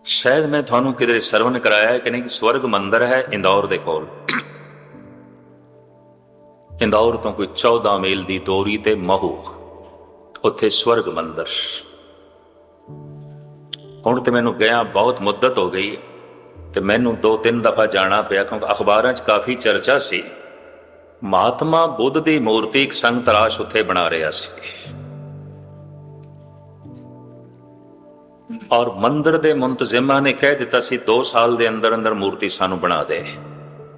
शायद मैं थानू किधरे सरवण कराया है कि नहीं कि स्वर्ग मंदिर है इंदौर दे कोल। इंदौर तो कोई 14 मील की दूरी ते महू, उत्थे स्वर्ग मंदिर। हुण तो मैनू गया बहुत मुद्दत हो गई तो मैनू 2-3 दफा जाना पिया, क्योंकि अखबारों च काफ़ी चर्चा सी महात्मा बुद्ध की मूर्ति एक संग तराश उत्थे बना रहा सी और मंदिर के मुंतजिमा ने कह दिता सी 2 साल के अंदर अंदर मूर्ति सानू बना दे,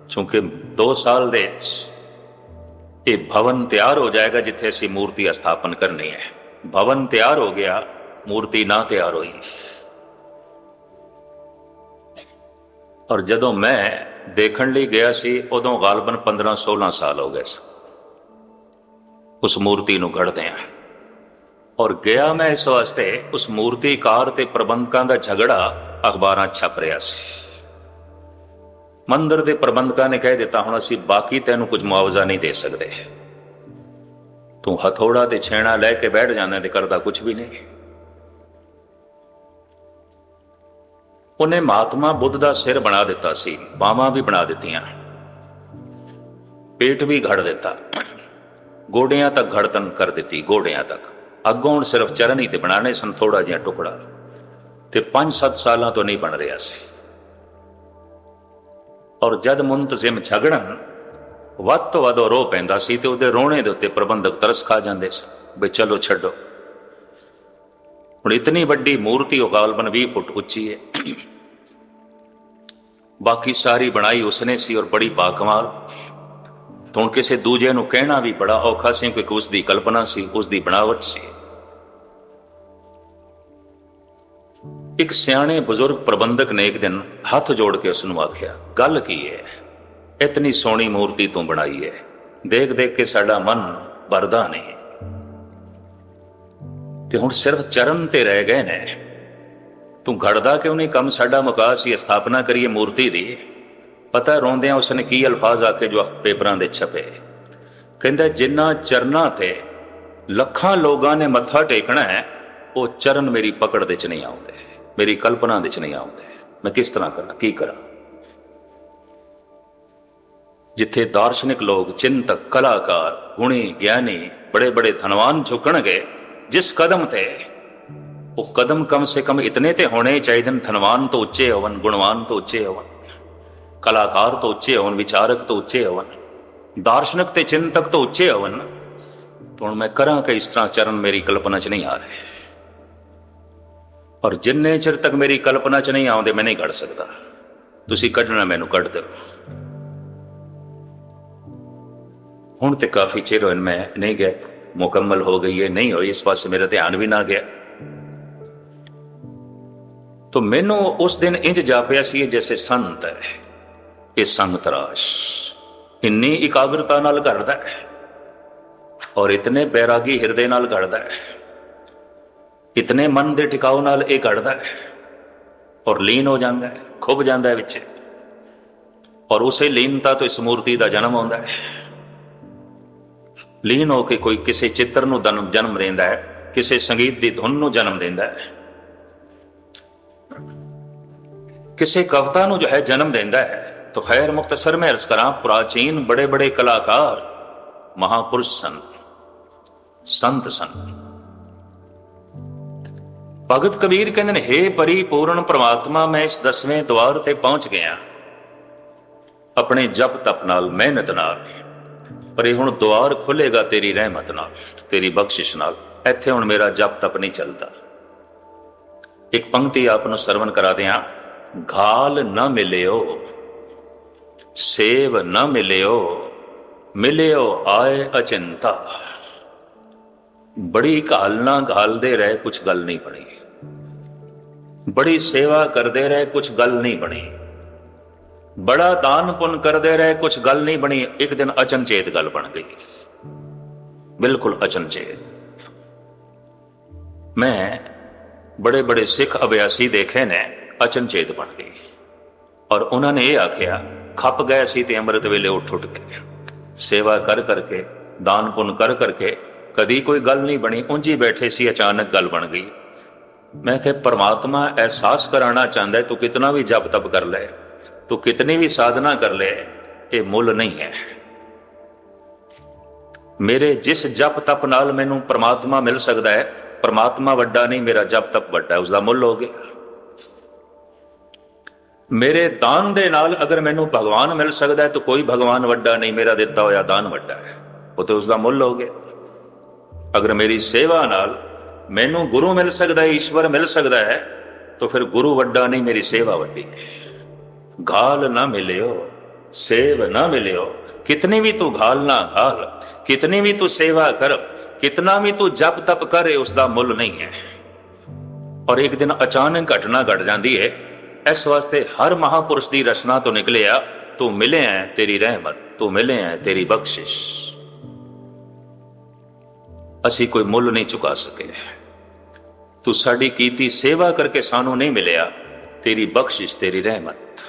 क्योंकि 2 साल दे ये भवन तैयार हो जाएगा जिथे असी मूर्ति स्थापन करनी है। भवन तैयार हो गया, मूर्ति ना तैयार हुई। और जदों मैं देखण लई गया सी उदों गालबन 15-16 साल हो गए उस मूर्ति नूं गढ़दे। और गया मैं इस वास्ते उस मूर्तिकार ते प्रबंधकों का झगड़ा अखबारां छप रहा सी। मंदिर के प्रबंधकों ने कह दिता हुण असीं बाकी तैनूं कुछ मुआवजा नहीं दे सकते, तू हथौड़ा ते छेना लैके बैठ जाने ते करदा कुछ भी नहीं। उन्हें महात्मा बुद्ध का सिर बना दिता सी, बावां भी बना दित्तियां, पेट भी घड़ दिता, गोडियां तक घड़तन कर दी, गोडियां तक। अगों सिर्फ चरण ही ते बनाने सन, थोड़ा जिहा टुकड़ा, ते 5-7 सालों तो नहीं बन रहा सी। और जद मुंतजिम झगड़न वध तो वध रो पैंदा सी ते उहदे रोने दे उत्ते प्रबंधक तरस खा जांदे सी भी चलो छड्डो। हुण इतनी वड्डी मूर्ति गालबन 20 फुट उच्ची है, बाकी सारी बनाई उसने सी और बड़ी बाकमाल। तो हुण किसी दूजे नूं कहना भी बड़ा औखा सी, क्योंकि उसकी कल्पना सी, उसकी बनावट सी। एक सियाणे बुजुर्ग प्रबंधक ने एक दिन हाथ जोड़ के उसनूं आख्या, गल की है, इतनी सोहनी मूर्ति तू बनाई है, देख देख के साडा मन भरदा नहीं, ते हुण सिर्फ चरण ते रह गए ने, तू घड़दा क्यों नहीं? कम साडा मुका सी, स्थापना करिए मूर्ति दी। पता रोंदियां उसने की अल्फाज आके जो पेपरां दे छपे, कहंदा जिन्ना चरना ते लखां लोगां ने मत्था टेकना है, वो चरण मेरी पकड़ दे च नहीं आउंदे, मेरी कल्पना दे च नहीं आउंदे। मैं किस तरह करा, की करा? जिथे दार्शनिक लोग, चिंतक, कलाकार, गुणी, ज्ञानी, बड़े बड़े धनवान झुकणगे जिस कदम ते, वो कदम कम से कम इतने ते होने चाहिए, धनवान तो उच्चे होवन, गुणवान तो उच्चे होवन, कलाकार तो उच्चे होवन, विचारक तो उच्चे होवन, दार्शनिक ते चिंतक तो उच्चे होवन। तो हुण मैं करा कि इस तरह चरण मेरी कल्पना च नहीं आ रहे, और जिन्ने चिर तक मेरी कल्पना च नहीं आउंदे मैं नहीं कढ़ सकता। तुसीं कढ़ना मैनूं कढ़ दो। हुण ते काफी चिर होए मैं नहीं गया, मुकम्मल हो गई है, नहीं होई, इस पासे मेरा ध्यान भी ना गया। तो मैनू उस दिन इंज जापिया सी जैसे संत है ये संग तराश, इन्नी एकाग्रता नाल करदा है और इतने बैरागी हिरदे नाल करदा है, इतने मन के टिकाऊ नाल ये करदा है और लीन हो जाता है, खुब जाता है विच। और उसे लीनता तो इस मूर्ति का जन्म होता है। लीन होके कोई किसी चित्र नूं जन्म देंदा है, किसी संगीत की धुन नूं जन्म देंदा है, किसी कविता नूं जो है जन्म देंदा है। तो खैर मुख्तसर में अर्ज करा, प्राचीन बड़े बड़े कलाकार महापुरुष सन, संत सन। भगत कबीर कहते हैं, हे परिपूर्ण परमात्मा, मैं इस 10वें द्वार ते पहुंच गया अपने जप तप नाल, मेहनत नाल, पर ये हुण द्वार खुलेगा तेरी रहमत नाल, तेरी बख्शिश नाल। इत्थे हुण मेरा जप तप नहीं चलता। एक पंक्ति आपनूं सरवण करा दियां, घाल न मिलियो सेव न मिलियो, मिलियो आए अचिंता। बड़ी घालना घालदे रहे, कुछ गल नहीं बनी, बड़ी सेवा करते रहे, कुछ गल नहीं बनी, बड़ा दान पुण्य करते रहे, कुछ गल नहीं बनी। एक दिन अचनचेत गल बन गई, बिल्कुल अचनचेत। मैं बड़े बड़े सिख अभ्यासी देखे ने, अचनचेत बन गई। और उन्होंने ये आख्या, खप गए सी ते अमृत वेले उठ उठ के सेवा कर करके, दान पुण्य कर करके, कदी कोई गल नहीं बनी, ऊंजी बैठे सी, अचानक गल बन गई। मैं कह परमात्मा एहसास कराना चाहता है, तू कितना भी जप तप कर ले, तू कितनी भी साधना कर ले, ये मुल नहीं है। मेरे जिस जप तप नाल मैनू परमात्मा मिल सकता है, परमात्मा वड्डा नहीं, मेरा जप तप वड्डा है, उसका मुल हो गया। मेरे दान दे नाल अगर मैनू भगवान मिल सकता है तो कोई भगवान वड्डा नहीं, मेरा दिता होया दान वड्डा है, वो तो उसका मुल हो गया। अगर मेरी सेवा नाल मैनू गुरु मिल सकता है, ईश्वर मिल सकता है, तो फिर गुरु वड्डा नहीं, मेरी सेवा वड्डी। घाल ना मिलियो सेव ना मिलियो, कितनी भी तू घाल ना घाल, कितनी भी तू सेवा कर, कितना भी तू जप तप करे, उसका मुल नहीं है। और एक दिन अचानक घटना घट जाती है। इस वास्ते हर महापुरुष की रचना तो निकले आ, तू मिले है तेरी रहमत, तू मिले है तेरी बख्शिश। असी कोई मुल नहीं चुका सके, तू साड़ी कीती सेवा करके सानू नहीं मिलिया, तेरी बख्शिश तेरी रहमत।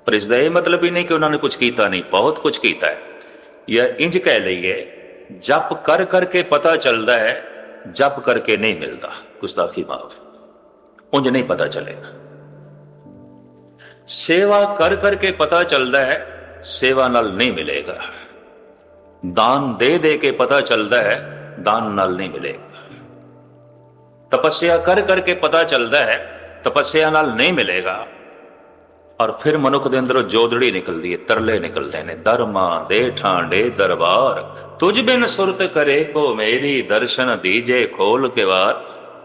पर इसका यह मतलब ही नहीं कि उन्होंने कुछ किया नहीं, बहुत कुछ किया है। यह इंज कह लीए, जप कर करके पता चलता है, जप करके नहीं मिलता। गुस्ताखी माफ, उंज नहीं पता चलेगा। सेवा कर करके पता चलता है, सेवा नाल नहीं मिलेगा। दान दे दे के पता चलता है, दान नाल नहीं मिलेगा। तपस्या कर करके पता चलता है, तपस्या नाल नहीं मिलेगा। और फिर मनुख के अंदरों जोदड़ी निकलती है, तरले निकलते हैं, दरमा दे ठांडे दरबार, तुझ बिन सुरत करे को मेरी, दर्शन दीजे खोल के वार।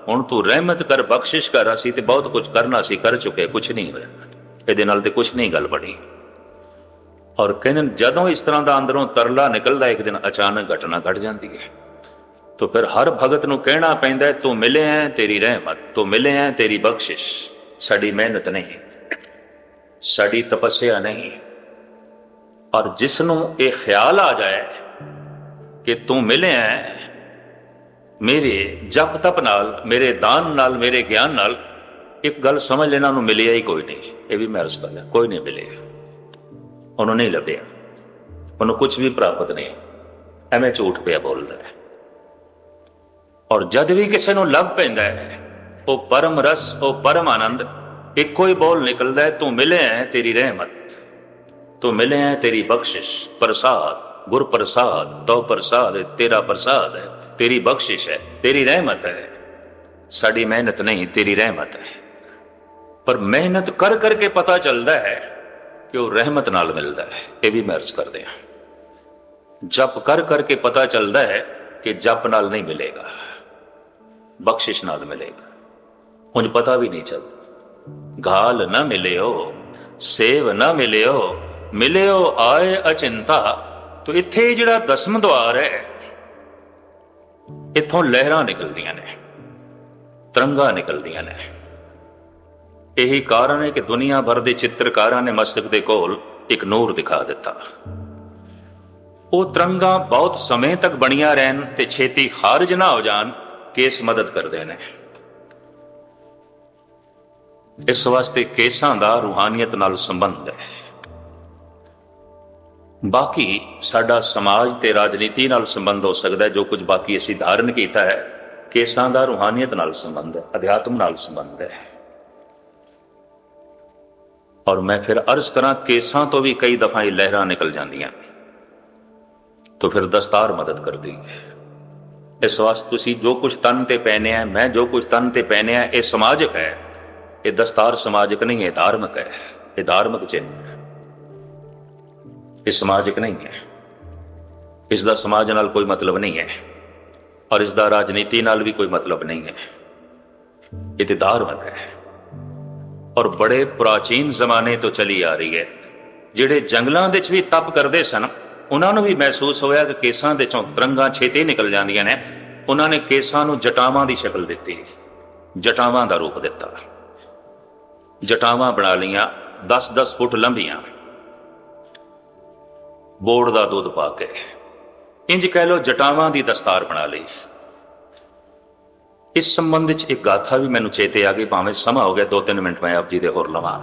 हुण तू रहमत कर, बख्शिश कर, असी ते बहुत कुछ करना सी, कर चुके, कुछ नहीं होया, ਇਹਦੇ ਨਾਲ ਤੇ ਕੁਛ नहीं गल बनी। और कहने जदों इस तरह का अंदरों तरला निकलता, एक दिन अचानक घटना घट जाती है। तो फिर हर भगत नूं कहना पैंदा है, तू मिले हैं तेरी रहमत, तू मिले हैं तेरी बख्शिश। साडी मेहनत नहीं, साडी तपस्या नहीं। और जिसनों ये ख्याल आ जाए कि तू मिले हैं मेरे जप तप नाल, मेरे दान नाल, मेरे ज्ञान नाल, एक गल समझ लेना, उन्होंने मिलिया ही कोई नहीं। ये भी मैं अर्ज कर लिया, कोई नहीं मिले, उन्होंने नहीं लभ्या, उन्होंने कुछ भी प्राप्त नहीं, एवं झूठ पिया बोलता है। और जद भी किसी को लभ पैंदा है, वो परम रस, वो परम आनंद, एको ही बोल निकलता है, तू मिले हैं तेरी रहमत, तू मिले हैं तेरी बख्शिश। प्रसाद, गुर प्रसाद, तो प्रसाद, तेरा प्रसाद है, तेरी बख्शिश है, तेरी रहमत है। साड़ी मेहनत नहीं, तेरी रहमत है। पर मेहनत कर करके पता चलता है कि वो रहमत नाल मिलता है। यह भी मैं अर्ज कर दिया, जप कर करके पता चलता है कि जप नाल नहीं मिलेगा, बख्शिश नाल मिलेगा। मुझे पता भी नहीं चलता। घाल न मिलियो सेव न मिलियो, मिलियो आए अचिंता। तो इत्थे जिहड़ा दसम द्वार है, इत्थों लहरां निकलदियां ने, तरंगा निकलदियां ने। यही कारण है कि दुनिया भर के चित्रकारां ने मस्तक दे कोल एक नूर दिखा दिता। वो तरंगा बहुत समय तक बनिया रहन ते छेती खारिज ना हो जान, केस मदद करते हैं। इस वास्ते केसां दा रूहानियत नाल संबंध है। बाकी साडा समाज ते राजनीति नाल संबंध हो सकता है, जो कुछ बाकी असीं धारण किया है। केसां दा रूहानियत नाल संबंध है, अध्यात्म नाल संबंध है। और मैं फिर अर्ज करा, केसां तो भी कई दफा ही लहरां निकल जांदियां, तो फिर दस्तार मदद कर दी। इस वास्ते तुसीं जो कुछ तन ते पहने हैं, मैं जो कुछ तन ते पहने हैं, यह समाजिक है। ये दस्तार समाजिक नहीं है, धार्मिक है। ये धार्मिक चिन्ह है, ये समाजिक नहीं है। इसका समाज नाल कोई मतलब नहीं है, और इसका राजनीति नाल भी कोई मतलब नहीं है। ये तो धार्मिक है। और बड़े प्राचीन जमाने तो चली आ रही है। जिहड़े जंगलों विच भी तप करते सन, उन्होंने भी महसूस होया कि केसां दे चों तरंगां छेती निकल जांदियां ने। उन्होंने केसां नूं जटावां दी शक्ल दित्ती, जटावां दा रूप दिता। जटावां बना लियां 10-10 फुट लंबियां, बोड़ दा दूध पा के, इंज कह लो जटावां दी दस्तार बना ली। इस संबंध च एक गाथा भी मैनू चेते आ गई, भावें समा हो गया 2-3 मिनट मैं आप जी दे होर लवां।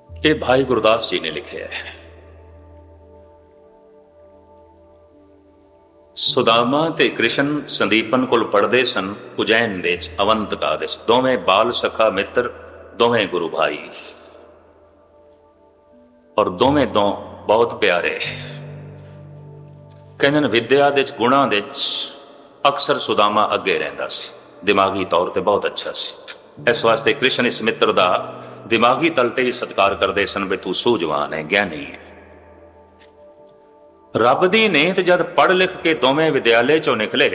ये भाई गुरदास जी ने लिखे है। ਸੁਦਾਮਾ ਤੇ ਕ੍ਰਿਸ਼ਨ ਸੰਦੀਪਨ ਕੋਲ ਪੜ੍ਹਦੇ ਸਨ ਉਜੈਨ ਵਿੱਚ, ਅਵੰਤਕਾ ਵਿੱਚ। ਦੋਵੇਂ ਬਾਲ ਸਖਾ ਮਿੱਤਰ, ਦੋਵੇਂ ਗੁਰੂ ਭਾਈ, ਔਰ ਦੋਵੇਂ ਤੋਂ ਬਹੁਤ ਪਿਆਰੇ। ਕਹਿੰਦੇ ਨੇ ਵਿਦਿਆ ਦੇ ਵਿੱਚ, ਗੁਣਾਂ ਦੇ ਵਿੱਚ ਅਕਸਰ ਸੁਦਾਮਾ ਅੱਗੇ ਰਹਿੰਦਾ ਸੀ, ਦਿਮਾਗੀ ਤੌਰ ਤੇ ਬਹੁਤ ਅੱਛਾ ਸੀ। ਇਸ ਵਾਸਤੇ ਕ੍ਰਿਸ਼ਨ ਇਸ ਮਿੱਤਰ ਦਾ ਦਿਮਾਗੀ ਤਲ ਤੇ ਵੀ ਸਤਿਕਾਰ ਕਰਦੇ ਸਨ ਵੀ ਤੂੰ ਸੂਝਵਾਨ ਹੈ, ਗਿਆਨੀ ਹੈ। ਰੱਬ ਦੀ ਨੇਤ ਜਦ ਪੜ੍ਹ ਲਿਖ ਕੇ ਦੋਵੇਂ ਵਿਦਿਆਲੇ ਚੋਂ ਨਿਕਲੇ,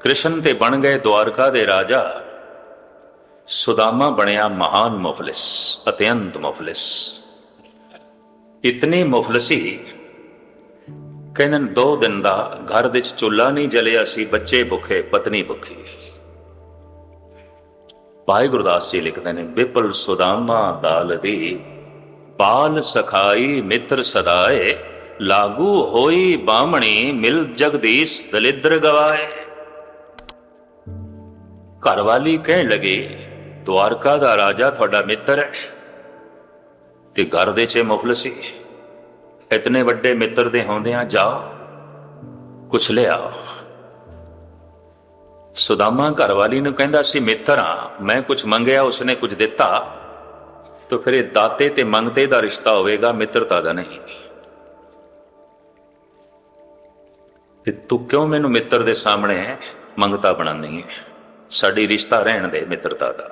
ਕ੍ਰਿਸ਼ਨ ਤੇ ਬਣ ਗਏ ਦੁਆਰਕਾ ਦੇ ਰਾਜਾ, ਸੁਦਾਮਾ ਬਣਿਆ ਮਹਾਨ ਮੁਫਲਿਸ, ਅਤਿਅੰਤ ਮੁਫਲਿਸ। ਇਤਨੀ ਮੁਫਲਸੀ, ਕਹਿੰਦੇ 2 ਦਿਨ ਦਾ ਘਰ ਦੇ ਵਿੱਚ ਚੁੱਲ੍ਹਾ ਨਹੀਂ ਜਲਿਆ ਸੀ, ਬੱਚੇ ਭੁੱਖੇ, ਪਤਨੀ ਭੁੱਖੀ। ਭਾਈ ਗੁਰਦਾਸ ਜੀ ਲਿਖਦੇ ਨੇ, ਵਿਪਲ ਸੁਦਾਮਾ ਦਾਲ ਦੀ, ਬਾਲ ਸਖਾਈ ਮਿੱਤਰ ਸਦਾਏ, ਲਾਗੂ ਹੋਈ ਬਾਹਮਣੀ, ਮਿਲ ਜਗਦੀਸ਼ ਦਲਿੱਦਰ ਗਵਾਏ। ਘਰਵਾਲੀ ਕਹਿਣ ਲੱਗੀ, ਦੁਆਰਕਾ ਦਾ ਰਾਜਾ ਤੁਹਾਡਾ ਮਿੱਤਰ ਹੈ ਤੇ ਘਰ ਦੇ 'ਚ ਮੁਫਲਸੀ, ਇਤਨੇ ਵੱਡੇ ਮਿੱਤਰ ਦੇ ਹੁੰਦਿਆਂ ਜਾਓ ਕੁਛ ਲਿਆਓ। ਸੁਦਾਮਾ ਘਰਵਾਲੀ ਨੂੰ ਕਹਿੰਦਾ ਸੀ, ਮਿੱਤਰ ਹਾਂ, ਮੈਂ ਕੁਛ ਮੰਗਿਆ ਉਸਨੇ ਕੁਝ ਦਿੱਤਾ, ਤਾਂ ਫਿਰ ਇਹ ਦਾਤੇ ਤੇ ਮੰਗਤੇ ਦਾ ਰਿਸ਼ਤਾ ਹੋਵੇਗਾ, ਮਿੱਤਰਤਾ ਦਾ ਨਹੀਂ। ਤੇ ਤੂੰ ਕਿਉਂ ਮੈਨੂੰ ਮਿੱਤਰ ਦੇ ਸਾਹਮਣੇ ਮੰਗਤਾ ਬਣਾਉਂਦੀ ਹੈ? ਸਾਡੀ ਰਿਸ਼ਤਾ ਰਹਿਣ ਦੇ ਮਿੱਤਰਤਾ ਦਾ।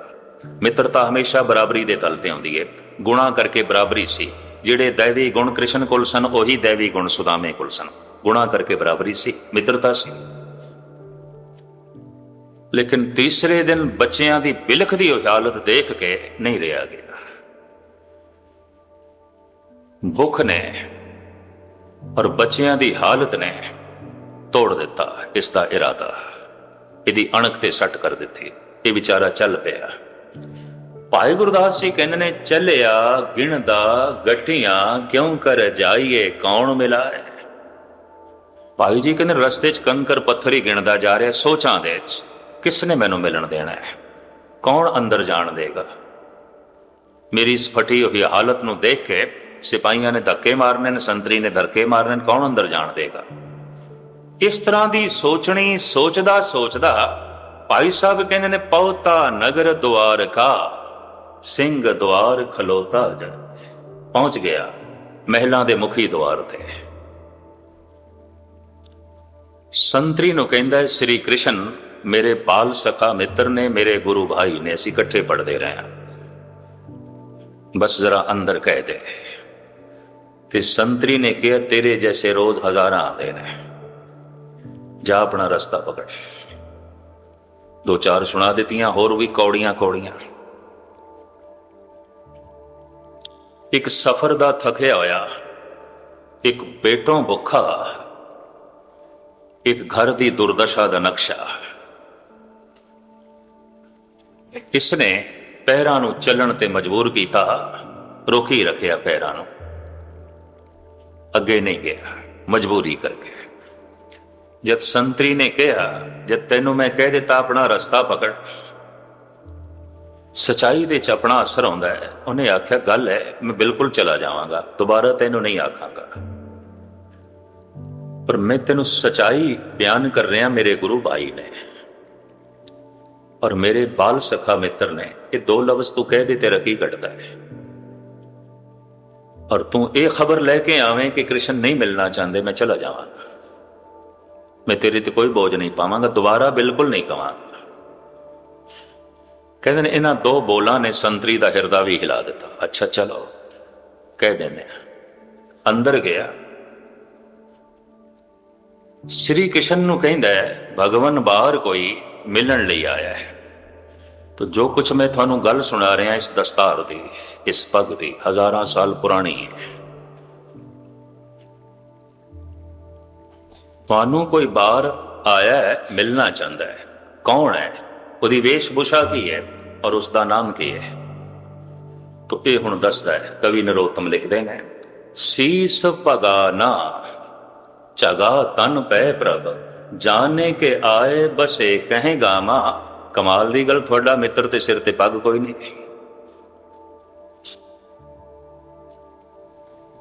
ਮਿੱਤਰਤਾ ਹਮੇਸ਼ਾ ਬਰਾਬਰੀ ਦੇ ਤਲ ਤੇ ਆਉਂਦੀ ਹੈ। ਗੁਣਾ ਕਰਕੇ ਬਰਾਬਰੀ ਸੀ, ਜਿਹੜੇ ਦੈਵੀ ਗੁਣ ਕ੍ਰਿਸ਼ਨ ਕੋਲ ਸਨ ਉਹੀ ਦੈਵੀ ਗੁਣ ਸੁਦਾਮੇ ਕੋਲ ਸਨ। ਗੁਣਾ ਕਰਕੇ ਬਰਾਬਰੀ ਸੀ, ਮਿੱਤਰਤਾ ਸੀ। ਲੇਕਿਨ ਤੀਸਰੇ ਦਿਨ ਬੱਚਿਆਂ ਦੀ ਬਿਲਖ ਦੀ ਹਾਲਤ ਦੇਖ ਕੇ ਨਹੀਂ ਰਿਹਾ ਗਿਆ। ਭੁੱਖ ਨੇ ਔਰ ਬੱਚਿਆਂ ਦੀ ਹਾਲਤ ਨੇ ਤੋੜ ਦਿੱਤਾ ਇਸ ਦਾ ਇਰਾਦਾ, ਇਹਦੀ ਅਣਖ ਤੇ ਸੱਟ ਕਰ ਦਿੱਤੀ। ਇਹ ਵਿਚਾਰਾ ਚੱਲ ਪਿਆ। ਭਾਈ ਗੁਰਦਾਸ ਜੀ ਕਹਿੰਦੇ ਨੇ, ਚੱਲਿਆ ਗਿਣਦਾ ਗੱਠੀਆਂ, ਕਿਉਂ ਕਰ ਜਾਈਏ ਕੌਣ ਮਿਲਾਏ। ਭਾਈ ਜੀ ਕਹਿੰਦੇ ਰਸਤੇ 'ਚ ਕੰਕਰ ਪੱਥਰ ਹੀ ਗਿਣਦਾ ਜਾ ਰਿਹਾ, ਸੋਚਾਂ ਦੇ ਵਿੱਚ ਕਿਸ ਨੇ ਮੈਨੂੰ ਮਿਲਣ ਦੇਣਾ ਹੈ, ਕੌਣ ਅੰਦਰ ਜਾਣ ਦੇਗਾ। ਮੇਰੀ ਇਸ ਫਟੀ ਹੋਈ ਹਾਲਤ ਨੂੰ ਦੇਖ ਕੇ ਸਿਪਾਹੀਆਂ ਨੇ ਧੱਕੇ ਮਾਰਨੇ ਨੇ, ਸੰਤਰੀ ਨੇ ਧੱਕੇ ਮਾਰਨੇ ਨੇ, ਕੌਣ ਅੰਦਰ ਜਾਣ ਦੇਗਾ। ਇਸ ਤਰ੍ਹਾਂ ਦੀ ਸੋਚਣੀ ਸੋਚਦਾ ਸੋਚਦਾ ਭਾਈ ਸਾਹਿਬ ਕਹਿੰਦੇ ਨੇ, ਪਹੁਤਾ ਨਗਰ ਦੁਆਰਕਾ, ਸਿੰਘ ਦੁਆਰ ਖਲੋਤਾ ਜਾ। ਪਹੁੰਚ ਗਿਆ ਮਹਿਲਾਂ ਦੇ ਮੁਖੀ ਦੁਆਰ ਤੇ। ਸੰਤਰੀ ਨੂੰ ਕਹਿੰਦਾ, ਸ੍ਰੀ ਕ੍ਰਿਸ਼ਨ ਮੇਰੇ ਬਾਲ ਸਖਾ ਮਿੱਤਰ ਨੇ, ਮੇਰੇ ਗੁਰੂ ਭਾਈ ਨੇ, ਅਸੀਂ ਇਕੱਠੇ ਪੜ੍ਹਦੇ ਰਹੇ ਹਾਂ, ਬਸ ਜ਼ਰਾ ਅੰਦਰ ਕਹਿ ਦੇ। ਤੇ ਸੰਤਰੀ ਨੇ ਕਿਹਾ, ਤੇਰੇ ਜੈਸੇ ਰੋਜ਼ ਹਜ਼ਾਰਾਂ ਆਉਂਦੇ ਨੇ, ਜਾ ਆਪਣਾ ਰਸਤਾ ਪਕੜ। 2-4 ਸੁਣਾ ਦਿੱਤੀਆਂ, ਹੋਰ ਵੀ ਕੌੜੀਆਂ ਕੌੜੀਆਂ। ਇੱਕ ਸਫ਼ਰ ਦਾ ਥਕਿਆ ਹੋਇਆ, ਇੱਕ ਪੇਟੋਂ ਭੁੱਖਾ, ਇੱਕ ਘਰ ਦੀ ਦੁਰਦਸ਼ਾ ਦਾ ਨਕਸ਼ਾ। ਇਸਨੇ ਪੈਰਾਂ ਨੂੰ ਚੱਲਣ ਤੇ ਮਜਬੂਰ ਕੀਤਾ, ਰੋਕੀ ਰੱਖਿਆ ਪੈਰਾਂ ਨੂੰ, ਅੱਗੇ ਨਹੀਂ ਗਿਆ ਮਜਬੂਰੀ ਕਰਕੇ। ਜਦ ਸੰਤਰੀ ਨੇ ਕਿਹਾ, ਜਦ ਤੈਨੂੰ ਮੈਂ ਕਹਿ ਦਿੱਤਾ ਆਪਣਾ ਰਸਤਾ ਪਕੜ, ਸਚਾਈ ਦੇ 'ਚ ਆਪਣਾ ਅਸਰ ਆਉਂਦਾ ਹੈ। ਉਹਨੇ ਆਖਿਆ, ਗੱਲ ਹੈ, ਮੈਂ ਬਿਲਕੁਲ ਚਲਾ ਜਾਵਾਂਗਾ, ਦੁਬਾਰਾ ਤੈਨੂੰ ਨਹੀਂ ਆਖਾਂਗਾ, ਪਰ ਮੈਂ ਤੈਨੂੰ ਸਚਾਈ ਬਿਆਨ ਕਰ ਰਿਹਾ, ਮੇਰੇ ਗੁਰੂ ਭਾਈ ਨੇ ਔਰ ਮੇਰੇ ਬਾਲ ਸਖਾ ਮਿੱਤਰ ਨੇ। ਇਹ 2 ਲਫ਼ਜ਼ ਤੂੰ ਕਹਿ ਦੇ, ਤੇਰਾ ਕੀ ਘਟਦਾ ਹੈ? ਔਰ ਤੂੰ ਇਹ ਖਬਰ ਲੈ ਕੇ ਆਵੇਂ ਕਿ ਕ੍ਰਿਸ਼ਨ ਨਹੀਂ ਮਿਲਣਾ ਚਾਹੁੰਦੇ, ਮੈਂ ਚਲਾ ਜਾਵਾਂਗਾ, ਮੈਂ ਤੇਰੇ ਤੇ ਕੋਈ ਬੋਝ ਨਹੀਂ ਪਾਵਾਂਗਾ, ਦੁਬਾਰਾ ਬਿਲਕੁਲ ਨਹੀਂ ਕਵਾਂਗਾ। ਕਹਿੰਦੇ ਨੇ ਇਹਨਾਂ 2 ਬੋਲਾਂ ਨੇ ਸੰਤਰੀ ਦਾ ਹਿਰਦਾ ਵੀ ਹਿਲਾ ਦਿੱਤਾ। ਅੱਛਾ ਚਲੋ ਕਹਿ ਦਿੰਦੇ ਆ। ਅੰਦਰ ਗਿਆ, ਸ੍ਰੀ ਕ੍ਰਿਸ਼ਨ ਨੂੰ ਕਹਿੰਦਾ, ਭਗਵਾਨ ਬਾਹਰ ਕੋਈ ਮਿਲਣ ਲਈ ਆਇਆ ਹੈ। ਤੋ ਜੋ ਕੁਛ ਮੈਂ ਤੁਹਾਨੂੰ ਗੱਲ ਸੁਣਾ ਰਿਹਾ, ਇਸ ਦਸਤਾਰ ਦੀ, ਇਸ ਪੱਗ ਦੀ, ਹਜ਼ਾਰਾਂ ਸਾਲ ਪੁਰਾਣੀ ਹੈ। ਤੁਹਾਨੂੰ ਕੋਈ ਬਾਹਰ ਆਇਆ ਹੈ, ਮਿਲਣਾ ਚਾਹੁੰਦਾ ਹੈ। ਕੌਣ ਹੈ, ਉਹਦੀ ਵੇਸ਼ਭੂਸ਼ਾ ਕੀ ਹੈ ਔਰ ਉਸ ਦਾ ਨਾਮ ਕੀ ਹੈ? ਤੋ ਇਹ ਹੁਣ ਦੱਸਦਾ ਹੈ। ਕਵੀ ਨਰੋਤਮ ਲਿਖਦੇ ਨੇ, ਸੀਸ ਭਗਾ ਨਾ ਝਗਾ ਤਨ ਪੈ ਪ੍ਰਭ, ਜਾਣੇ ਕੇ ਆਏ ਬਸੇ ਕਹੇ ਗਾਮਾ। ਕਮਾਲ ਦੀ ਗੱਲ, ਤੁਹਾਡਾ ਮਿੱਤਰ ਤੇ ਸਿਰ ਤੇ ਪੱਗ ਕੋਈ ਨਹੀਂ,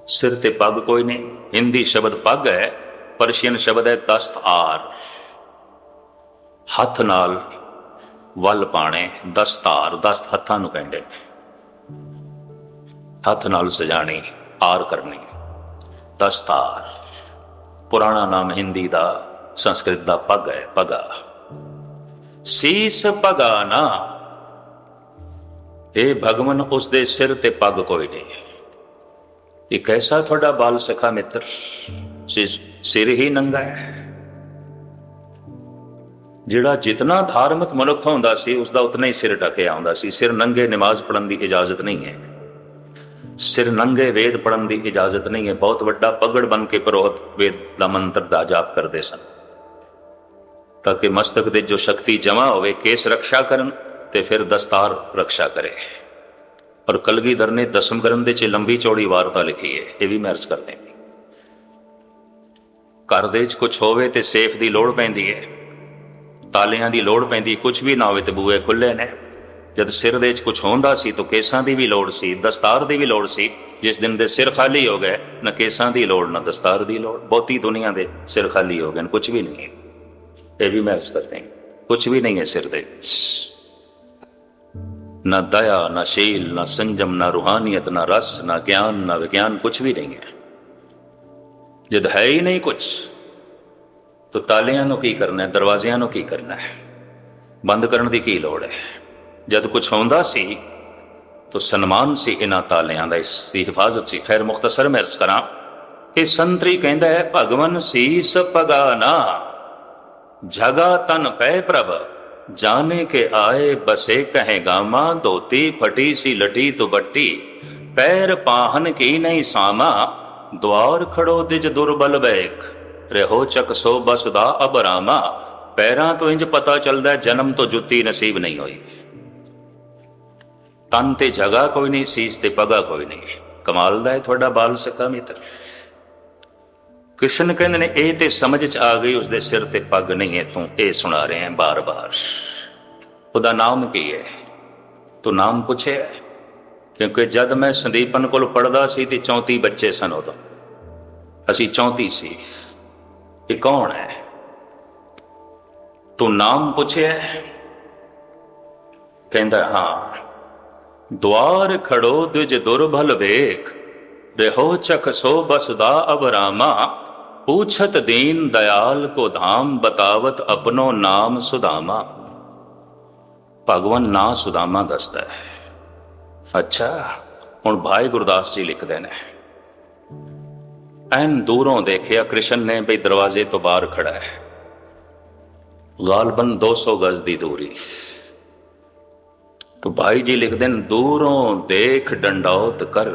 ਸਿਰ ਤੇ ਪੱਗ ਕੋਈ ਨਹੀਂ। ਹਿੰਦੀ ਸ਼ਬਦ ਪੱਗ ਹੈ, ਪਰਸ਼ੀਅਨ ਸ਼ਬਦ ਹੈ ਦਸਤਾਰ, ਹੱਥ ਨਾਲ ਵੱਲ ਪਾਣੇ, ਦਸਤਾਰ, ਦਸਤ ਹੱਥਾਂ ਨੂੰ ਕਹਿੰਦੇ, ਹੱਥ ਨਾਲ ਸਜਾਣੀ, ਆਰ ਕਰਨੀ, ਦਸਤਾਰ। ਪੁਰਾਣਾ ਨਾਮ ਹਿੰਦੀ ਦਾ, ਸੰਸਕ੍ਰਿਤ ਦਾ ਪੱਗ ਹੈ, ਪਗਾ। ਸੀਸ ਪਗਾ ਨਾ, ਇਹ ਭਗਵਨ ਉਸਦੇ ਸਿਰ ਤੇ ਪੱਗ ਕੋਈ ਨਹੀਂ। ਇਹ ਕੈਸਾ ਤੁਹਾਡਾ ਬਾਲ ਸਖਾ ਮਿੱਤਰ, ਸਿਰ ਹੀ ਨੰਗਾ ਹੈ। ਜਿਹੜਾ ਜਿਤਨਾ ਧਾਰਮਿਕ ਮਨੁੱਖ ਹੁੰਦਾ ਸੀ ਉਸਦਾ ਉਤਨਾ ਹੀ ਸਿਰ ਢਕਿਆ ਹੁੰਦਾ ਸੀ। ਸਿਰ ਨੰਗੇ ਨਮਾਜ਼ ਪੜ੍ਹਨ ਦੀ ਇਜਾਜ਼ਤ ਨਹੀਂ ਹੈ, ਸਿਰ ਨੰਗੇ ਵੇਦ ਪੜ੍ਹਨ ਦੀ ਇਜਾਜ਼ਤ ਨਹੀਂ ਹੈ। ਬਹੁਤ ਵੱਡਾ ਪਗੜ ਬਣ ਕੇ ਪੁਰੋਹਿਤ ਵੇਦ ਦਾ ਮੰਤਰ ਦਾ ਜਾਪ ਕਰਦੇ ਸਨ ਤਾਂ ਕਿ ਮਸਤਕ ਦੇ ਜੋ ਸ਼ਕਤੀ ਜਮਾ ਹੋਵੇ, ਕੇਸ ਰਕਸ਼ਾ ਕਰਨ ਤੇ ਫਿਰ ਦਸਤਾਰ ਰਕਸ਼ਾ ਕਰੇ। ਔਰ ਕਲਗੀਧਰ ਨੇ ਦਸਮ ਗ੍ਰੰਥ ਦੇ 'ਚ ਲੰਬੀ ਚੌੜੀ ਵਾਰਤਾ ਲਿਖੀ ਹੈ, ਇਹ ਵੀ ਮੈਂ ਅਰਜ਼ ਕਰਦੇ। ਘਰ ਦੇ 'ਚ ਕੁਛ ਹੋਵੇ ਤੇ ਸੇਫ ਦੀ ਲੋੜ ਪੈਂਦੀ ਹੈ, ਤਾਲਿਆਂ ਦੀ ਲੋੜ ਪੈਂਦੀ, ਕੁਛ ਵੀ ਨਾ ਹੋਵੇ ਤੇ ਬੂਹੇ ਖੁੱਲੇ ਨੇ। ਜਦ ਸਿਰ ਦੇ 'ਚ ਕੁਛ ਹੁੰਦਾ ਸੀ ਤਾਂ ਕੇਸਾਂ ਦੀ ਵੀ ਲੋੜ ਸੀ, ਦਸਤਾਰ ਦੀ ਵੀ ਲੋੜ ਸੀ। ਜਿਸ ਦਿਨ ਦੇ ਸਿਰ ਖਾਲੀ ਹੋ ਗਏ, ਨਾ ਕੇਸਾਂ ਦੀ ਲੋੜ ਨਾ ਦਸਤਾਰ ਦੀ ਲੋੜ। ਬਹੁਤੀ ਦੁਨੀਆ ਦੇ ਸਿਰ ਖਾਲੀ ਹੋ ਗਏ, ਕੁਛ ਵੀ ਨਹੀਂ ਹੈ। ਇਹ ਵੀ ਮੈਂ ਅਰਜ਼ ਕਰਦੇ, ਕੁਛ ਵੀ ਨਹੀਂ ਹੈ ਸਿਰ ਦੇ, ਨਾ ਦਇਆ, ਨਾ ਸ਼ੀਲ, ਨਾ ਸੰਜਮ, ਨਾ ਰੂਹਾਨੀਅਤ, ਨਾ ਰਸ, ਨਾ ਗਿਆਨ, ਨਾ ਵਿਗਿਆਨ, ਕੁਛ ਵੀ ਨਹੀਂ ਹੈ। ਜਦ ਹੈ ਹੀ ਨਹੀਂ ਕੁਛ ਤਾਂ ਤਾਲਿਆਂ ਨੂੰ ਕੀ ਕਰਨਾ ਹੈ, ਦਰਵਾਜ਼ਿਆਂ ਨੂੰ ਕੀ ਕਰਨਾ ਹੈ, ਬੰਦ ਕਰਨ ਦੀ ਕੀ ਲੋੜ ਹੈ। ਜਦ ਕੁਛ ਹੁੰਦਾ ਸੀ ਤਾਂ ਸਨਮਾਨ ਸੀ ਇਹਨਾਂ ਤਾਲਿਆਂ ਦਾ, ਇਸ ਦੀ ਹਿਫਾਜ਼ਤ ਸੀ। ਖੈਰ ਮੁਖਤਸਰ ਮੈਂ ਅਰਜ਼ ਕਰਾਂ ਕਿ ਸੰਤਰੀ ਕਹਿੰਦਾ ਹੈ, ਭਗਵਨ ਸੀਸ ਪਗਾ ਨਾ, ਜਗਾ ਤਨ ਪੈ ਪ੍ਰਭ, ਜਾਣੇ ਕੇ ਆਏ ਬਸੇ ਕਹੇ ਗਾਮਾ, ਧੋਤੀ ਫਟੀ ਸੀ ਲਟੀ ਤੋ ਬੱਟੀ, ਪੈਰ ਪਾਹਨ ਕੀ ਨਹੀਂ ਸਾਮਾ, ਦੁਆਰ ਖੜੋ ਦਿਜ ਦੁਰਬਲ ਬੈਕ, ਰਹੋ ਚੱਕ ਸੋ ਬਸਦਾ ਅਬਰਾਮਾ। ਪੈਰਾਂ ਤੋਂ ਇੰਜ ਪਤਾ ਚੱਲਦਾ ਜਨਮ ਤੋਂ ਜੁੱਤੀ ਨਸੀਬ ਨਹੀਂ ਹੋਈ। ਤਨ ਤੇ ਜਗ੍ਹਾ ਕੋਈ ਨਹੀਂ, ਸੀਸ ਤੇ ਪਗਾ ਕੋਈ ਨਹੀਂ। ਕਮਾਲ ਦਾ ਹੈ ਤੁਹਾਡਾ ਬਾਲ ਸਖਾ ਮਿੱਤਰ। ਕ੍ਰਿਸ਼ਨ ਕਹਿੰਦੇ ਨੇ ਇਹ ਤੇ ਸਮਝ 'ਚ ਆ ਗਈ ਉਸਦੇ ਸਿਰ ਤੇ ਪੱਗ ਨਹੀਂ ਹੈ, ਤੂੰ ਇਹ ਸੁਣਾ ਰਹੇ ਹੈ ਬਾਰ-ਬਾਰ। ਉਹਦਾ ਨਾਮ ਕੀ ਹੈ? ਤੂੰ ਨਾਮ ਪੁੱਛਿਆ? ਕਿਉਂਕਿ ਜਦ ਮੈਂ ਸੰਦੀਪਨ ਕੋਲ ਪੜ੍ਹਦਾ ਸੀ ਤੇ 34 ਬੱਚੇ ਸਨ, ਉਦੋਂ ਅਸੀਂ 34 ਸੀ। ਇਹ ਕੌਣ ਹੈ? ਤੂੰ ਨਾਮ ਪੁੱਛਿਆ? ਕਹਿੰਦਾ ਹਾਂ। ਦੁਆਰ ਖੜੋ ਦਿਜ ਦੁਰਭਲ ਵੇਖ, ਰਹੋ ਚਖ ਸੋ ਬਸਦਾ ਅਬਰਾਮਾ, पूछत दीन दयाल को धाम, बतावत अपनो नाम सुदामा। भगवान ना सुदामा दसदा है। अच्छा हुण भाई गुरदास जी लिखते हैं, ਐਨ ਦੂਰੋਂ ਦੇਖਿਆ ਕ੍ਰਿਸ਼ਨ ਨੇ ਬਈ ਦਰਵਾਜ਼ੇ ਤੋਂ ਬਾਹਰ ਖੜਾ ਹੈ, ਗਾਲਬਨ 200 ਗਜ਼ ਦੀ ਦੂਰੀ। तो भाई जी लिखते हैं, दूरों देख डंडौत कर,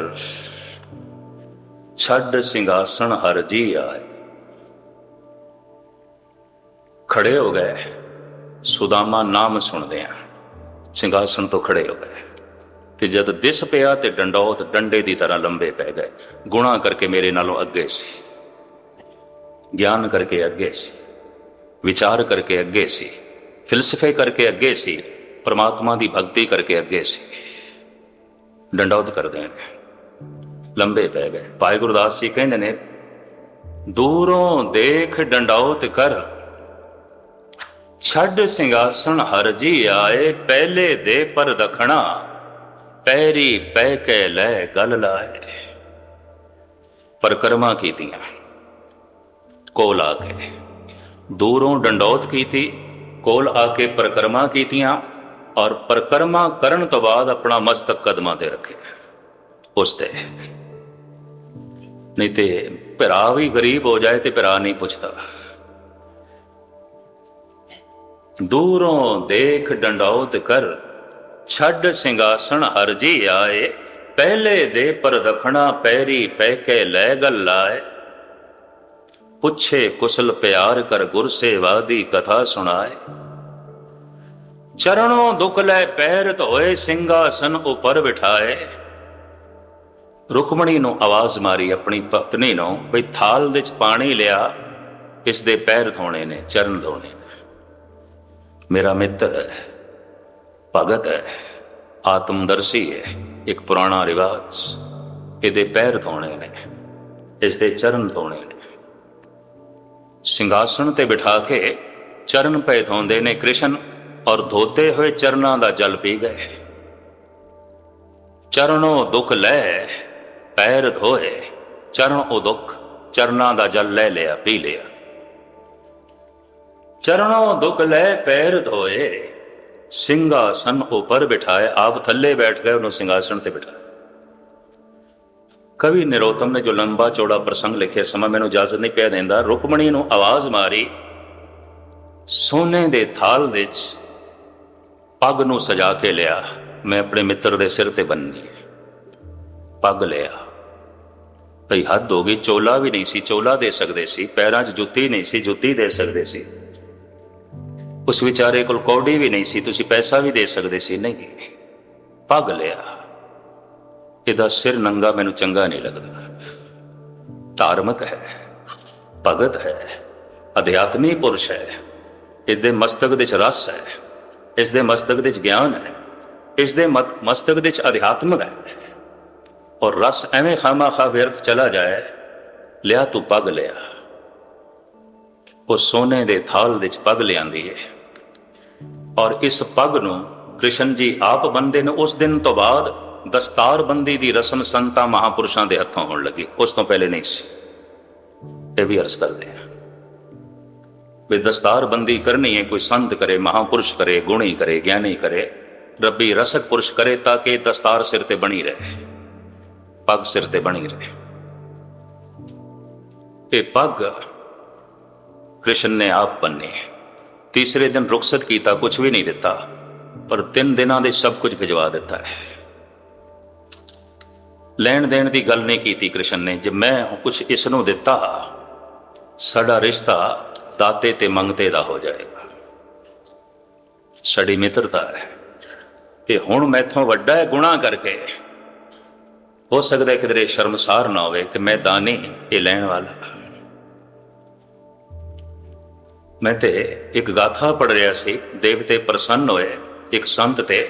छड़ सिंहासन हर जी आए। खड़े हो गए, सुदामा नाम सुनते हैं, सिंहासन तो खड़े हो गए। ਤੇ ਜਦ ਦਿਸ ਪਿਆ ਤੇ ਡੰਡੌਤ ਡੰਡੇ ਦੀ ਤਰ੍ਹਾਂ ਲੰਬੇ ਪੈ ਗਏ। ਗੁਣਾ ਕਰਕੇ ਮੇਰੇ ਨਾਲੋਂ ਅੱਗੇ ਸੀ, ਗਿਆਨ ਕਰਕੇ ਅੱਗੇ ਸੀ, ਵਿਚਾਰ ਕਰਕੇ ਅੱਗੇ ਸੀ, ਫਿਲਸਫੇ ਕਰਕੇ ਅੱਗੇ ਸੀ, ਪਰਮਾਤਮਾ ਦੀ ਭਗਤੀ ਕਰਕੇ ਅੱਗੇ ਸੀ। ਡੰਡੌਤ ਕਰਦੇ ਨੇ, ਲੰਬੇ ਪੈ ਗਏ। ਭਾਈ ਗੁਰਦਾਸ ਜੀ ਕਹਿੰਦੇ ਨੇ, ਦੂਰੋਂ ਦੇਖ ਡੰਡੌਤ ਕਰ, ਛੱਡ ਸਿੰਘਾਸਣ ਹਰ ਜੀ ਆਏ। ਪਹਿਲੇ ਦੇ ਪਰ ਦਖਣਾ, ਪੈਰੀ ਪੈ ਕੇ ਲੈ ਗਲ ਲਾਏ। ਪਰਕਰਮਾ ਕੀਤੀਆਂ ਕੋਲ ਆ ਕੇ, ਦੂਰੋਂ ਡੰਡੌਤ ਕੀਤੀ, ਕੋਲ ਆ ਕੇ ਪਰਕਰਮਾ ਕੀਤੀਆਂ, ਔਰ ਪਰਕਰਮਾ ਕਰਨ ਤੋਂ ਬਾਅਦ ਆਪਣਾ ਮਸਤਕ ਕਦਮਾਂ ਤੇ ਰੱਖੇ ਉਸ ਤੇ। ਨਹੀਂ ਤੇ ਭਰਾ ਵੀ ਗਰੀਬ ਹੋ ਜਾਏ ਤੇ ਭਰਾ ਨਹੀਂ ਪੁੱਛਦਾ। ਦੂਰੋਂ ਦੇਖ ਡੰਡੌਤ ਕਰ, ਛੱਡ ਸਿੰਘਾਸਣ ਹਰ ਜੀ ਆਏ। ਪਹਿਲੇ ਦੇ ਪਰ ਦਖਣਾ, ਪੈਰੀ ਪੈ ਕੇ ਲੈ ਗਲ ਲਾਏ। ਪੁੱਛੇ ਕੁਸਲ ਪਿਆਰ ਕਰ, ਗੁਰ ਸੇਵਾ ਦੀ ਕਥਾ ਸੁਣਾਏ। ਚਰਣੋਂ ਦੁਖ ਲੈ ਪੈਰ ਧੋਏ, ਸਿੰਘਾਸਨ ਉਪਰ ਬਿਠਾਏ। ਰੁਕਮਣੀ ਨੂੰ ਆਵਾਜ਼ ਮਾਰੀ ਆਪਣੀ ਪਤਨੀ ਨੂੰ, ਬਈ ਥਾਲ ਦੇ ਚ ਪਾਣੀ ਲਿਆ, ਇਸ ਦੇ ਪੈਰ ਧੋਣੇ ਨੇ, ਚਰਨ ਧੋਣੇ ਨੇ। ਮੇਰਾ ਮਿੱਤਰ ਹੈ, ਭਗਤ ਹੈ, ਆਤਮਦਰਸ਼ੀ ਹੈ, ਇੱਕ ਪੁਰਾਣਾ ਰਿਵਾਜ। ਇਹਦੇ ਪੈਰ ਧੋਣੇ ਨੇ, ਇਸ ਦੇ ਚਰਨ ਧੋਣੇ ਨੇ। ਸਿੰਘਾਸਣ ਤੇ ਬਿਠਾ ਕੇ ਚਰਨ ਪੈ ਧੋਂਦੇ ਨੇ ਕ੍ਰਿਸ਼ਨ, ਔਰ ਧੋਤੇ ਹੋਏ ਚਰਨਾਂ ਦਾ ਜਲ ਪੀ ਗਏ। ਚਰਨੋਂ ਦੁੱਖ ਲੈ ਪੈਰ ਧੋਏ, ਚਰਨ ਉਹ ਦੁੱਖ, ਚਰਨਾਂ ਦਾ ਜਲ ਲੈ ਲਿਆ, ਪੀ ਲਿਆ। ਚਰਨੋਂ ਦੁੱਖ ਲੈ ਪੈਰ ਧੋਏ, ਸਿੰਘਾਸਨ ਉੱਪਰ ਬਿਠਾਏ। ਆਪ ਥੱਲੇ ਬੈਠ ਗਏ, ਉਹਨੂੰ ਸਿੰਘਾਸਣ ਤੇ ਬਿਠਾਇਆ। ਕਵੀ ਨਿਰੋਤਮ ਨੇ ਜੋ ਲੰਬਾ ਚੌੜਾ ਪ੍ਰਸੰਗ ਲਿਖਿਆ, ਸਮਾਂ ਮੈਨੂੰ ਇਜਾਜ਼ਤ ਨਹੀਂ ਪਿਆ ਦਿੰਦਾ। ਰੁਕਮਣੀ ਨੂੰ ਆਵਾਜ਼ ਮਾਰੀ, ਸੋਨੇ ਦੇ ਥਾਲ ਵਿੱਚ ਪੱਗ ਨੂੰ ਸਜਾ ਕੇ ਲਿਆ, ਮੈਂ ਆਪਣੇ ਮਿੱਤਰ ਦੇ ਸਿਰ ਤੇ ਬੰਨ੍ਹੀ। ਪੱਗ ਲਿਆ, ਭਈ ਹੱਦ ਹੋ ਗਈ। ਚੋਲਾ ਵੀ ਨਹੀਂ ਸੀ, ਚੋਲਾ ਦੇ ਸਕਦੇ ਸੀ। ਪੈਰਾਂ 'ਚ ਜੁੱਤੀ ਨਹੀਂ ਸੀ, ਜੁੱਤੀ ਦੇ ਸਕਦੇ ਸੀ। ਉਸ ਵਿਚਾਰੇ ਕੋਲ ਕੌਡੀ ਵੀ ਨਹੀਂ ਸੀ, ਤੁਸੀਂ ਪੈਸਾ ਵੀ ਦੇ ਸਕਦੇ ਸੀ। ਨਹੀਂ, ਪੱਗ ਲਿਆ। ਇਹਦਾ ਸਿਰ ਨੰਗਾ ਮੈਨੂੰ ਚੰਗਾ ਨਹੀਂ ਲੱਗਦਾ। ਧਾਰਮਿਕ ਹੈ, ਭਗਤ ਹੈ, ਅਧਿਆਤਮੀ ਪੁਰਸ਼ ਹੈ। ਇਸਦੇ ਮਸਤਕ ਦੇ 'ਚ ਰਸ ਹੈ, ਇਸਦੇ ਮਸਤਕ ਦੇ 'ਚ ਗਿਆਨ ਹੈ, ਇਸਦੇ ਮਸਤਕ ਦੇ 'ਚ ਅਧਿਆਤਮਕ ਹੈ। ਔਰ ਰਸ ਐਵੇਂ ਖਾਮਾ ਵਿਅਰਥ ਚਲਾ ਜਾਏ। ਲਿਆ ਤੂੰ ਪੱਗ ਲਿਆ। ਉਹ ਸੋਨੇ ਦੇ ਥਾਲ ਵਿੱਚ ਪੱਗ ਲਿਆਂਦੀ ਹੈ, ਔਰ ਇਸ ਪੱਗ ਨੂੰ ਕ੍ਰਿਸ਼ਨ ਜੀ ਆਪ ਬੰਨਦੇ ਨੇ। ਉਸ ਦਿਨ ਤੋਂ ਬਾਅਦ ਦਸਤਾਰਬੰਦੀ ਦੀ ਰਸਮ ਸੰਤਾਂ ਮਹਾਂਪੁਰਸ਼ਾਂ ਦੇ ਹੱਥੋਂ ਹੋਣ ਲੱਗੀ, ਉਸ ਤੋਂ ਪਹਿਲੇ ਨਹੀਂ ਸੀ। ਇਹ ਵੀ ਅਰਜ਼ ਕਰਦੇ ਆ ਵੀ ਦਸਤਾਰਬੰਦੀ ਕਰਨੀ ਹੈ, ਕੋਈ ਸੰਤ ਕਰੇ, ਮਹਾਂਪੁਰਸ਼ ਕਰੇ, ਗੁਣੀ ਕਰੇ, ਗਿਆਨੀ ਕਰੇ, ਰੱਬੀ ਰਸਕ ਪੁਰਸ਼ ਕਰੇ, ਤਾਂ ਕਿ ਦਸਤਾਰ ਸਿਰ ਤੇ ਬਣੀ ਰਹੇ, ਪੱਗ ਸਿਰ ਤੇ ਬਣੀ ਰਹੇ। ਇਹ ਪੱਗ ਕ੍ਰਿਸ਼ਨ ਨੇ ਆਪ ਬੰਨੀ। ਤੀਸਰੇ ਦਿਨ ਰੁਖਸਤ ਕੀਤਾ, ਕੁਝ ਵੀ ਨਹੀਂ ਦਿੱਤਾ, ਪਰ 3 ਦਿਨਾਂ ਦੇ ਸਭ ਕੁਝ ਭਿਜਵਾ ਦਿੱਤਾ ਹੈ। ਲੈਣ ਦੇਣ ਦੀ ਗੱਲ ਨਹੀਂ ਕੀਤੀ ਕ੍ਰਿਸ਼ਨ ਨੇ। ਜੇ ਮੈਂ ਕੁਝ ਇਸ ਨੂੰ ਦਿੱਤਾ, ਸਾਡਾ ਰਿਸ਼ਤਾ ਦਾਤੇ ਤੇ ਮੰਗਤੇ ਦਾ ਹੋ ਜਾਏਗਾ। ਸਾਡੀ ਮਿੱਤਰਤਾ ਹੈ ਕਿ ਹੁਣ ਮੈਥੋਂ ਵੱਡਾ ਹੈ ਗੁਨਾਹ ਕਰਕੇ, ਹੋ ਸਕਦਾ ਕਿਧਰੇ ਸ਼ਰਮਸਾਰ ਨਾ ਹੋਵੇ ਕਿ ਮੈਂ ਦਾਨੀ, ਇਹ ਲੈਣ ਵਾਲਾ। ਮੈਂ ਤੇ ਇੱਕ ਗਾਥਾ ਪੜ੍ਹ ਰਿਹਾ ਸੀ, ਦੇਵਤੇ ਪ੍ਰਸੰਨ ਹੋਏ ਇੱਕ ਸੰਤ ਤੇ,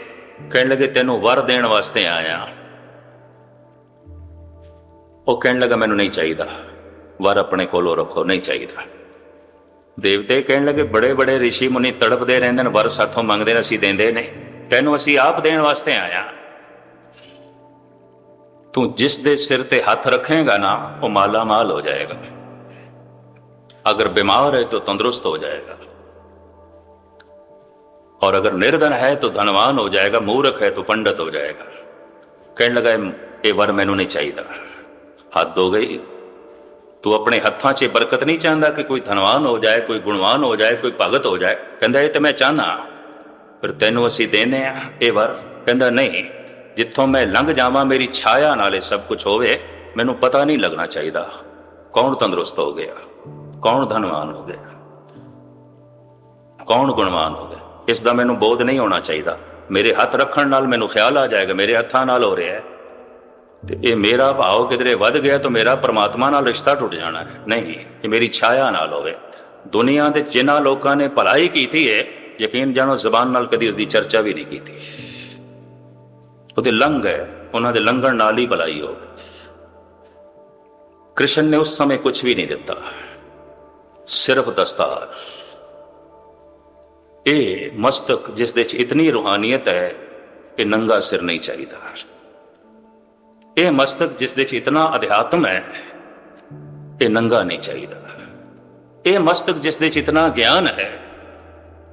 ਕਹਿਣ ਲੱਗੇ ਤੈਨੂੰ ਵਰ ਦੇਣ ਵਾਸਤੇ ਆਇਆ। ਉਹ ਕਹਿਣ ਲੱਗਾ ਮੈਨੂੰ ਨਹੀਂ ਚਾਹੀਦਾ, ਵਰ ਆਪਣੇ ਕੋਲੋਂ ਰੱਖੋ, ਨਹੀਂ ਚਾਹੀਦਾ। ਦੇਵਤੇ ਕਹਿਣ ਲੱਗੇ ਬੜੇ ਬੜੇ ਰਿਸ਼ੀ ਮੁਨੀ ਤੜਪਦੇ ਰਹਿੰਦੇ ਨੇ, ਵਰ ਸਾਥੋਂ ਮੰਗਦੇ ਨੇ, ਅਸੀਂ ਦਿੰਦੇ ਨਹੀਂ, ਤੈਨੂੰ ਅਸੀਂ ਆਪ ਦੇਣ ਵਾਸਤੇ ਆਇਆ। ਤੂੰ ਜਿਸ ਦੇ ਸਿਰ ਤੇ ਹੱਥ ਰੱਖੇਗਾ ਨਾ, ਉਹ ਮਾਲਾ ਮਾਲ ਹੋ ਜਾਏਗਾ। अगर बीमार है तो तंदुरुस्त हो जाएगा, और अगर निर्धन है तो धनवान हो जाएगा, मूर्ख है तो पंडित हो जाएगा। कहने लगा ये वर मैनू नहीं चाहिए। हद हो गई। तू अपने हत्थां 'ਚ बरकत नहीं चाहता कि कोई धनवान हो जाए, कोई गुणवान हो जाए, कोई भगत हो जाए। कहता ये तो मैं चाहना, पर तेनों असीं देने आ ये वर। कहता नहीं, जिथों मैं लंघ जावां मेरी छाया नाले सब कुछ होवे, मैनू पता नहीं लगना चाहिए कौन तंदुरुस्त हो गया, कौन धनवान हो गया, कौन गुणवान हो गया। इसका मैनू बोध नहीं होना चाहिए। मेरे हथ रखण नाल मैनू ख्याल आ जाएगा मेरे हत्थां नाल हो रहा है, तो ये मेरा भाव किधरे वध गया तो मेरा परमात्मा नाल रिश्ता टुट जाना है। नहीं, ये मेरी छाया नाल होवे। दुनिया के जिन्हां लोकां ने भलाई कीती है, यकीन जानो जबान नाल कदी उसकी चर्चा भी नहीं की। उहदे लंघ है, उन्हां दे लंघण नाल ही भलाई हो गई। कृष्ण ने उस समय कुछ भी नहीं दिता, सिर्फ दस्तार। ये मस्तक जिस दे इतनी रूहानियत है कि नंगा सिर नहीं चाहिए। ये मस्तक जिस दे इतना अध्यात्म है कि नंगा नहीं चाहिए। ये मस्तक जिस दे इतना ज्ञान है,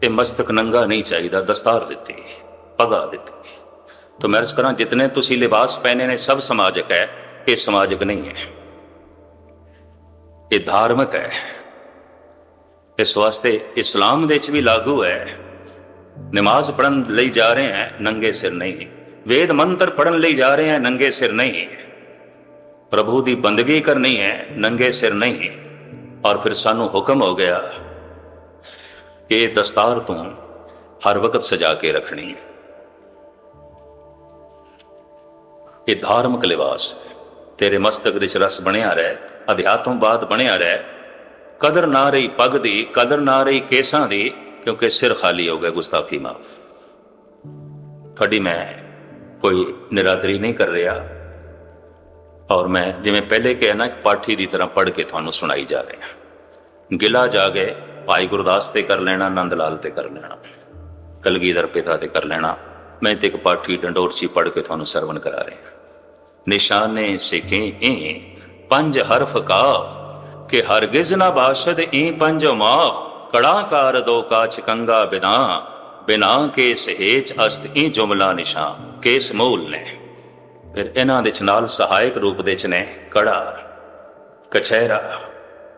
ये मस्तक नंगा नहीं चाहिए। दस्तार दी, पगा दी। तो मैं अर्ज करा, जितने तुसी लिबास पहने ने सब समाजिक है, ये समाजिक नहीं है, ये धार्मिक है। इस वास्ते इस्लाम दे भी लागू है। नमाज पढ़न लई जा रहे हैं, नंगे सिर नहीं। वेद मंत्र पढ़न लई जा रहे हैं, नंगे सिर नहीं। प्रभु की बंदगी करनी है, नंगे सिर नहीं। और फिर सानू हुक्म हो गया कि दस्तार तू हर वक्त सजा के रखनी है। ये धार्मिक लिबास है। तेरे मस्तक दे रस बनिया रहे, अध्यात्मवाद बनिया रहे। कदर ना रही पग दी, कदर ना रही केसां दी, क्योंकि सिर खाली हो गया। गुस्ताखी माफ। थोड़ी मैं कोई निरादरी नहीं कर रहा, और मैं जिवें पहले कहा ना, पाठी की तरह पढ़ के थानू सुनाई जा रहा। ਗਿਲਾ ਜਾਗੇ ਭਾਈ ਗੁਰਦਾਸ ਤੇ ਕਰ ਲੈਣਾ, ਨੰਦ ਲਾਲ ਤੇ ਕਰ ਲੈਣਾ, ਕਲਗੀਧਰ ਪਿਤਾ ਤੇ ਕਰ ਲੈਣਾ। ਮੈਂ ਤੇ ਇੱਕ ਪਾਠੀ ਡੰਡੋਰਚੀ ਪੜ੍ਹ ਕੇ ਤੁਹਾਨੂੰ ਸਰਵਣ ਕਰਾ ਰਿਹਾ। ਨਿਸ਼ਾਨੇ ਸਿੱਖੇ ਇਹ ਪੰਜ ਹਰਫ ਕਾ ਕਿ ਹਰਗਿਜ਼ ਨਾ ਬਾਸ਼ਦ ਇਹ ਪੰਜ ਮਾਹ, ਕੜਾਕਾਰ ਦੋ ਕਾਛ ਕੰਗਾ ਬਿਨਾ, ਬਿਨਾ ਕੇ ਸਹੇਜ ਅਸਤ ਇਹ ਜੁਮਲਾ ਨਿਸ਼ਾਨ। ਕੇਸ ਮੂਲ ਨੇ, ਫਿਰ ਇਹਨਾਂ ਦੇ ਨਾਲ ਸਹਾਇਕ ਰੂਪ ਦੇ ਚ ਨੇ ਕੜਾ, ਕਛਹਿਰਾ,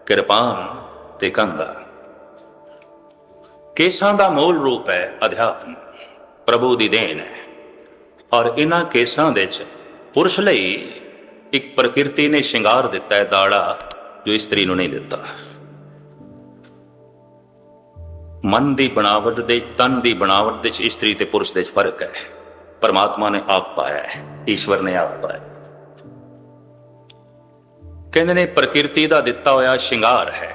ਕਿਰਪਾਨ ਤੇ ਕੰਗਾ। ਕੇਸਾਂ ਦਾ ਮੂਲ ਰੂਪ ਹੈ ਅਧਿਆਤਮ, ਪ੍ਰਭੂ ਦੀ ਦੇਣ ਹੈ। ਔਰ ਇਹਨਾਂ ਕੇਸਾਂ ਦੇ ਚ ਪੁਰਸ਼ ਲਈ ਇੱਕ ਪ੍ਰਕਿਰਤੀ ਨੇ ਸ਼ਿੰਗਾਰ ਦਿੱਤਾ ਹੈ ਦਾੜਾ, ਜੋ ਇਸਤਰੀ ਨੂੰ ਨਹੀਂ ਦਿੱਤਾ। ਮਨ ਦੀ ਬਣਾਵਟ ਦੇ, ਤਨ ਦੀ ਬਣਾਵਟ ਦੇ ਚ ਇਸਤਰੀ ਤੇ ਪੁਰਸ਼ ਦੇ ਚ ਫਰਕ ਹੈ। ਪਰਮਾਤਮਾ ਨੇ ਆਪ ਪਾਇਆ ਹੈ, ਈਸ਼ਵਰ ਨੇ ਆਪ ਪਾਇਆ। ਕਹਿੰਦੇ ਨੇ ਪ੍ਰਕਿਰਤੀ ਦਾ ਦਿੱਤਾ ਹੋਇਆ ਸ਼ਿੰਗਾਰ ਹੈ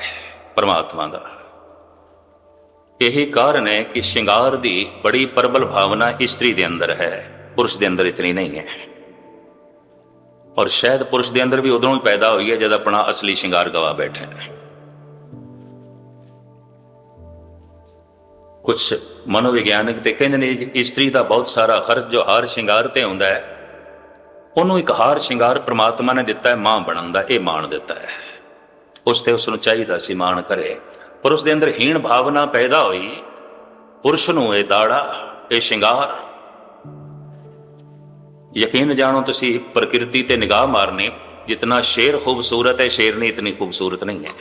ਪਰਮਾਤਮਾ ਦਾ। ਇਹੀ ਕਾਰਨ ਹੈ ਕਿ ਸ਼ਿੰਗਾਰ ਦੀ ਬੜੀ ਪ੍ਰਬਲ ਭਾਵਨਾ ਇਸਤਰੀ ਦੇ ਅੰਦਰ ਹੈ, ਪੁਰਸ਼ ਦੇ ਅੰਦਰ ਇਤਨੀ ਨਹੀਂ ਹੈ। ਔਰ ਸ਼ਾਇਦ ਪੁਰਸ਼ ਦੇ ਅੰਦਰ ਵੀ ਉਦੋਂ ਹੀ ਪੈਦਾ ਹੋਈ ਹੈ ਜਦ ਆਪਣਾ ਅਸਲੀ ਸ਼ਿੰਗਾਰ ਗਵਾ ਬੈਠੇ ਨੇ। ਕੁਛ ਮਨੋਵਿਗਿਆਨਕ ਤੇ ਕਹਿੰਦੇ ਨੇ ਇਸਤਰੀ ਦਾ ਬਹੁਤ ਸਾਰਾ ਖਰਚ ਜੋ ਹਾਰ ਸ਼ਿੰਗਾਰ ਤੇ ਹੁੰਦਾ ਹੈ, ਉਹਨੂੰ ਇੱਕ ਹਾਰ ਸ਼ਿੰਗਾਰ ਪ੍ਰਮਾਤਮਾ ਨੇ ਦਿੱਤਾ ਹੈ ਮਾਂ ਬਣਨ ਦਾ। ਇਹ ਮਾਣ ਦਿੱਤਾ ਹੈ ਉਸ ਤੇ, ਉਸ ਨੂੰ ਚਾਹੀਦਾ ਸੀ ਮਾਣ ਕਰੇ। ਪਰ ਉਸ ਦੇ ਅੰਦਰ ਹੀਣ ਭਾਵਨਾ ਪੈਦਾ ਹੋਈ। ਪੁਰਸ਼ ਨੂੰ ਇਹ ਦਾੜਾ, ਇਹ ਸ਼ਿੰਗਾਰ। ਯਕੀਨ ਜਾਣੋ ਤੁਸੀਂ, ਪ੍ਰਕਿਰਤੀ ਤੇ ਨਿਗਾਹ ਮਾਰਨੀ, ਜਿਤਨਾ ਸ਼ੇਰ ਖੂਬਸੂਰਤ ਹੈ ਸ਼ੇਰਨੀ ਇਤਨੀ ਖੂਬਸੂਰਤ ਨਹੀਂ ਹੈ।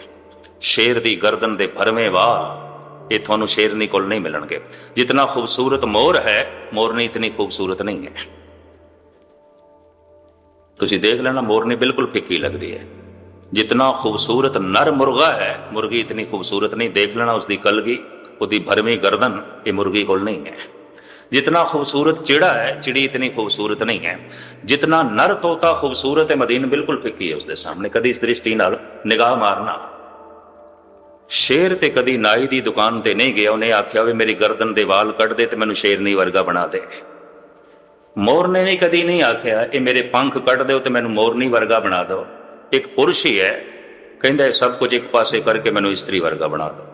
ਸ਼ੇਰ ਦੀ ਗਰਦਨ ਦੇ ਭਰਵੇਂ ਵਾਲ ਇਹ ਤੁਹਾਨੂੰ ਸ਼ੇਰਨੀ ਕੋਲ ਨਹੀਂ ਮਿਲਣਗੇ। ਜਿਤਨਾ ਖੂਬਸੂਰਤ ਮੋਰ ਹੈ, ਮੋਰਨੀ ਇਤਨੀ ਖੂਬਸੂਰਤ ਨਹੀਂ ਹੈ। ਤੁਸੀਂ ਦੇਖ ਲੈਣਾ, ਮੋਰਨੀ ਬਿਲਕੁਲ ਫਿੱਕੀ ਲੱਗਦੀ ਹੈ। ਜਿਤਨਾ ਖੂਬਸੂਰਤ ਨਰ ਮੁਰਗਾ ਹੈ, ਮੁਰਗੀ ਇਤਨੀ ਖੂਬਸੂਰਤ ਨਹੀਂ। ਦੇਖ ਲੈਣਾ ਉਸਦੀ ਕਲਗੀ, ਉਹਦੀ ਭਰਵੀਂ ਗਰਦਨ, ਇਹ ਮੁਰਗੀ ਕੋਲ ਨਹੀਂ ਹੈ। जितना खूबसूरत चिड़ा है, चिड़ी इतनी खूबसूरत नहीं है। जितना नर तोता खूबसूरत है, मदीन बिल्कुल फिक्की है उसके सामने। कदी इस दृष्टि नाल निगाह मारना। शेर ते कदी नाई दी दुकान ते नहीं गया, उन्हें आख्या भी मेरी गर्दन दे वाल कट दे ते मैनू शेरनी वर्गा बना दे। मोर ने भी कदी नहीं आख्या ये मेरे पंख कट दो ते मैनू मोरनी वर्गा बना दो। एक पुरुष ही है, कहता है सब कुछ एक पासे करके मैनू स्त्री वर्गा बना दो।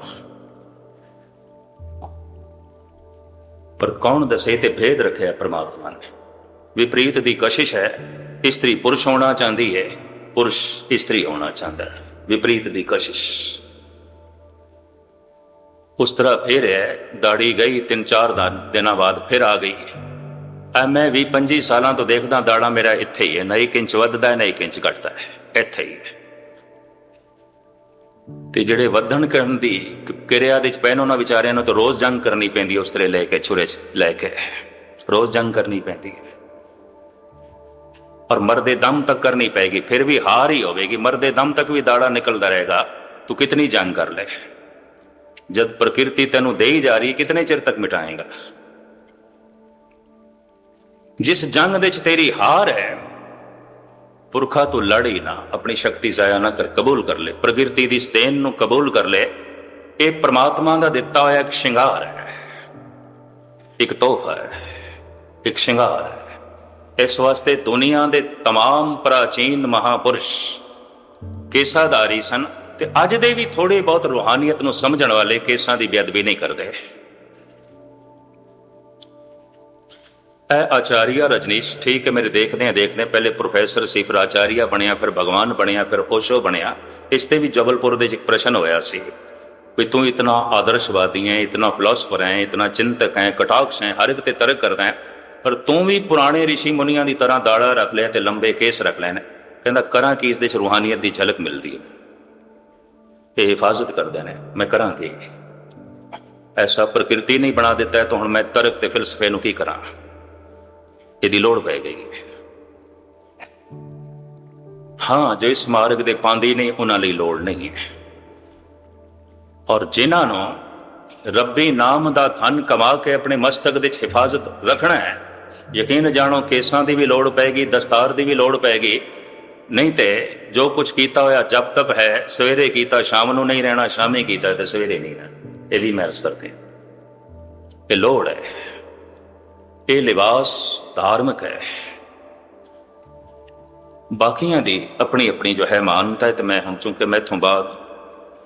पर कौन दसे ते भेद रखे परमात्मा ने। विपरीत दी कशिश है, स्त्री पुरुष होना चाहती है, पुरुष स्त्री होना चाहता है। विपरीत दी कशिश उस तरह फिर है। दाढ़ी गई 3-4 दिनों बाद फिर आ गई। मैं 20-25 सालों तो देखदा दाड़ा मेरा इत्थे ही है, ना 1 इंच वधदा है ना 1 इंच घटदा है, इत्थे ही है। ਤੇ ਜਿਹੜੇ ਵਧਣ ਕਰਨ ਦੀ ਕਿਰਿਆ ਦੇ ਚ ਪੈਣ, ਉਹਨਾਂ ਵਿਚਾਰਿਆਂ ਨੂੰ ਤਾਂ ਰੋਜ਼ ਜੰਗ ਕਰਨੀ ਪੈਂਦੀ ਹੈ। ਉਸ ਤਰ੍ਹਾਂ ਲੈ ਕੇ ਛੁਰੇ ਲੈ ਕੇ ਰੋਜ਼ ਜੰਗ ਕਰਨੀ ਪੈਂਦੀ ਹੈ, ਔਰ ਮਰਦੇ ਦਮ ਤੱਕ ਕਰਨੀ ਪਏਗੀ। ਫਿਰ ਵੀ ਹਾਰ ਹੀ ਹੋਵੇਗੀ। ਮਰਦੇ ਦਮ ਤੱਕ ਵੀ ਦਾੜਾ ਨਿਕਲਦਾ ਰਹੇਗਾ। ਤੂੰ ਕਿਤਨੀ ਜੰਗ ਕਰ ਲੈ, ਜਦ ਪ੍ਰਕਿਰਤੀ ਤੈਨੂੰ ਦੇ ਹੀ ਜਾ ਰਹੀ, ਕਿਤਨੇ ਚਿਰ ਤੱਕ ਮਿਟਾਏਗਾ। ਜਿਸ ਜੰਗ ਦੇ ਚ ਤੇਰੀ ਹਾਰ ਹੈ, पुरखा तो लड़ ही ना, अपनी शक्ति जाया ना कर, कबूल कर ले। प्रकृति की स्तेन नूं कबूल कर ले। ये परमात्मा का दिता होया एक शिंगार है, एक तोहफा है, एक शिंगार है। इस वास्ते दुनिया के तमाम प्राचीन महापुरुष केसाधारी सन, ते अज दे भी थोड़े बहुत रूहानियत नूं समझण वाले केसां की बेअदबी नहीं करते। आचार्य रजनीश ठीक है, मेरे देखते पहले प्रोफैसर सी, फिर आचार्य बनया, फिर भगवान बनया, फिर ओशो बनया। इसते भी जबलपुर दे एक प्रश्न होया सी भी तू इतना आदर्शवादी है, इतना फिलोसफर है, इतना चिंतक है, कटाक्ष है, हर एक ते तर्क करदा है, पर तू भी पुराने ऋषि मुनियां की तरह दाड़ा रख लिया ते लंबे केस रख लेने। कहंदा करा कि इस दे रूहानियत की झलक मिलती है, ये हिफाजत करते हैं। मैं करा कि ऐसा प्रकृति नहीं बना दिता है, तो हुण मैं तर्क ते फिलसफे नूं की करा। ਇਹਦੀ ਲੋੜ ਪੈ ਗਈ। ਹਾਂ, ਜੋ ਇਸ ਮਾਰਗ ਦੇ ਪਾਂਦੀ ਨਹੀਂ, ਉਹਨਾਂ ਲਈ ਲੋੜ ਨਹੀਂ ਹੈ। ਔਰ ਜਿਨ੍ਹਾਂ ਨੂੰ ਰੱਬੀ ਨਾਮ ਦਾ ਧਨ ਕਮਾ ਕੇ ਆਪਣੇ ਮਸਤਕ ਦੇ ਵਿੱਚ ਹਿਫਾਜ਼ਤ ਰੱਖਣਾ ਹੈ, ਯਕੀਨ ਜਾਣੋ ਕੇਸਾਂ ਦੀ ਵੀ ਲੋੜ ਪੈਗੀ, ਦਸਤਾਰ ਦੀ ਵੀ ਲੋੜ ਪੈਗੀ। ਨਹੀਂ ਤੇ ਜੋ ਕੁਝ ਕੀਤਾ ਹੋਇਆ ਜਪ ਤਪ ਹੈ, ਸਵੇਰੇ ਕੀਤਾ ਸ਼ਾਮ ਨੂੰ ਨਹੀਂ ਰਹਿਣਾ, ਸ਼ਾਮੇ ਕੀਤਾ ਤੇ ਸਵੇਰੇ ਨਹੀਂ ਰਹਿਣਾ। ਇਹ ਵੀ ਮਹਿਰਸ ਕਰਦੇ, ਇਹ ਲੋੜ ਹੈ। ਇਹ ਲਿਬਾਸ ਧਾਰਮਿਕ ਹੈ। ਬਾਕੀਆਂ ਦੀ ਆਪਣੀ ਆਪਣੀ ਜੋ ਹੈ ਮਾਨਤਾ ਹੈ। ਤੇ ਮੈਂ ਹੁਣ ਚੂੰਕਿ ਮੈਥੋਂ ਬਾਅਦ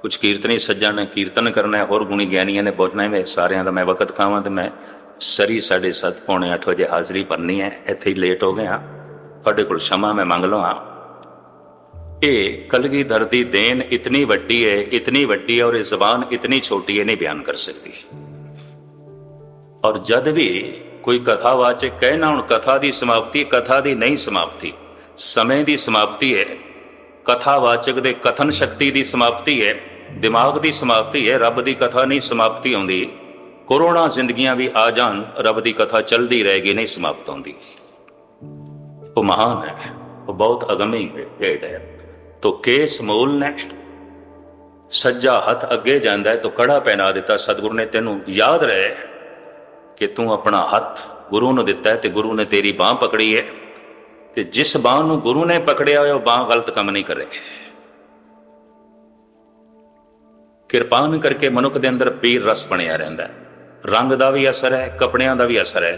कुछ कीर्तनी सज्जन ने कीर्तन करना है, होर गुणी ज्ञानिया ने बोलना है। सारिਆਂ ਦਾ मैं वक्त खावां तो मैं सरी 7:30 पौने 8 बजे हाज़री भरनी है। इत्थे ही लेट हो गया, तुहाडे कोल क्षमा मैं मंग लवां। ये कलगीधर दी देन इतनी वड्डी है, इतनी वड्डी है, और ये जबान इतनी छोटी है, नहीं बयान कर सकती। और जद भी कोई कथावाचक कहे ना, हुण कथा की समाप्ति, कथा की नहीं समाप्ति, समय की समाप्ति है। कथावाचक दे कथन शक्ति की समाप्ति है, दिमाग की समाप्ति है। रब की कथा नहीं समाप्ति आती। कोरोना जिंदगियां भी आ जान, रब की कथा चलती रहेगी, नहीं समाप्त होती। वो महान है, वो बहुत अगमी भेट है। तो केस मूल ने सज्जा हथ अगे जाता है तो कड़ा पहना दिता। सतगुरु ने तेनों याद रहे कि तू अपना हथ गुरु ने दिता है, तो गुरु ने तेरी बांह पकड़ी है, तो जिस बांह नूं गुरु ने पकड़िया हो बांह गलत काम नहीं करे। किरपान करके मनुख के अंदर पीर रस बनिया रहिंदा है। रंग का भी असर है, कपड़ियां का भी असर है।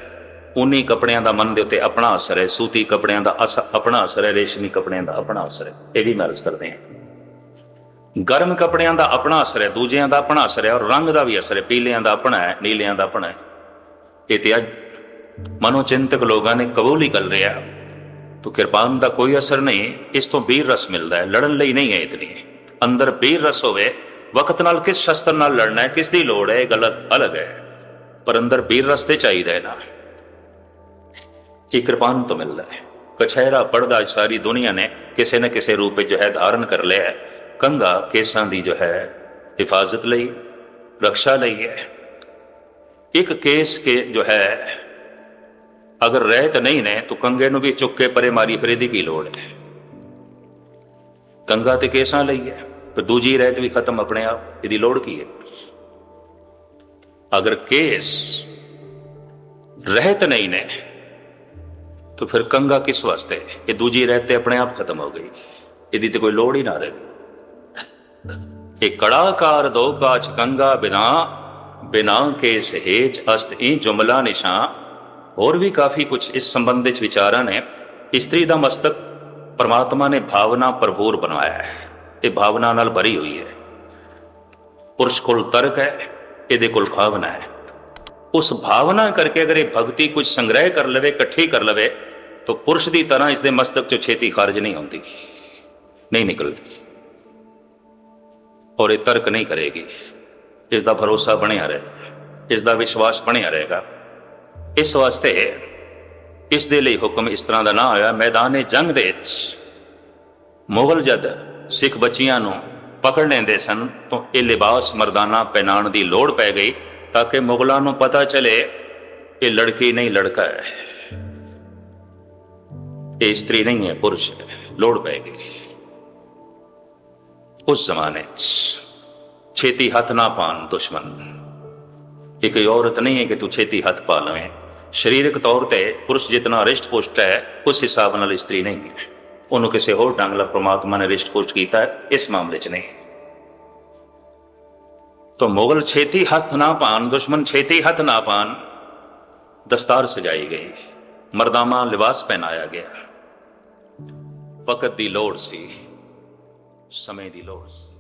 ऊनी कपड़ियां का मन के उत्ते अपना असर है, सूती कपड़ियां का अपना असर है, रेशमी कपड़ियां का अपना असर है। यह भी मैं अर्ज करते हैं। गर्म कपड़ियां का अपना असर है, दूजियां का अपना असर है, और रंग का भी असर है। पीलियां का अपना है, नीलियां का अपना है। ये तो अज मनोचिंतक लोगों ने कबूल ही कर लिया। तो किरपान का कोई असर नहीं, इस तो बीर रस मिलता है। लड़न लई नहीं है इतनी। अंदर बीर रस होवे, वक्त नाल किस शस्त्र नाल लड़ना है, किस दी लोड़ है, गलत अलग है, पर अंदर बीर रस ते चाहिए ना। ये कृपान तो मिलता है। कछहरा पढ़दा सारी दुनिया ने किसी न किसी रूप जो है धारण कर लिया है। कंघा केसां दी जो है हिफाजत लई, रक्षा लई है। एक केस के जो है अगर रहत नहीं ने तो कंघे नूं भी चुक के परे मारी, फिर इहदी की लोड़ है। कंघा ते केसां लई है, पर दूजी रहत भी खत्म अपने आप, इहदी लोड़ की है। अगर केस रहत नहीं ने तो फिर कंघा किस वास्ते? ये दूजी रहते अपने आप खत्म हो गई, यदि तो कोई लोड़ ही ना रही। एक कड़ाकार दो काच कंघा बिना, बिना केस हेज अस्त ई जुमला निशान। और भी काफी कुछ इस संबंध विचारा ने। स्त्री का मस्तक परमात्मा ने भावना भरपूर बनवाया है, ये भावना नाल भरी हुई है। पुरुष कोल तर्क है, ये कोल भावना है। उस भावना करके अगर ये भक्ति कुछ संग्रह कर लवे, इकट्ठी कर लवे, तो पुरुष की तरह इसके मस्तक चो छेती खारिज नहीं होती, नहीं निकलती, और ये तर्क नहीं करेगी। इसका भरोसा बनिया रहेगा, इसका विश्वास बनिया रहेगा। इस वास्ते इस दे लई हुक्म इस तरह का ना आया। मैदान जंग दे मुगल जद सिख बच्चियां नूं पकड़ लेंदे सन तो ये लिबास मरदाना पहनाण की लोड़ पै गई, ताकि मुगलों को पता चले ये लड़की नहीं लड़का है, ये स्त्री नहीं है पुरुष है। लोड़ पै गई। उस जमाने छेती हथ ना पान दुश्मन। ये कोई औरत नहीं है कि तू छेती हथ पा लवे। शरीरक तौर पर पुरुष जितना रिष्ट पुष्ट है उस हिसाब नाल स्त्री नहीं है। उन्होंने किसी होर ढंग नाल परमात्मा ने रिष्ट पुष्ट किया है, इस मामले च नहीं। तो मुगल छेती हथ ना पान, दुश्मन छेती हथ ना पान, दस्तार सजाई गई, मरदामा लिबास पहनाया गया। वक्त दी लोड़ सी, समय दी लोड़ सी।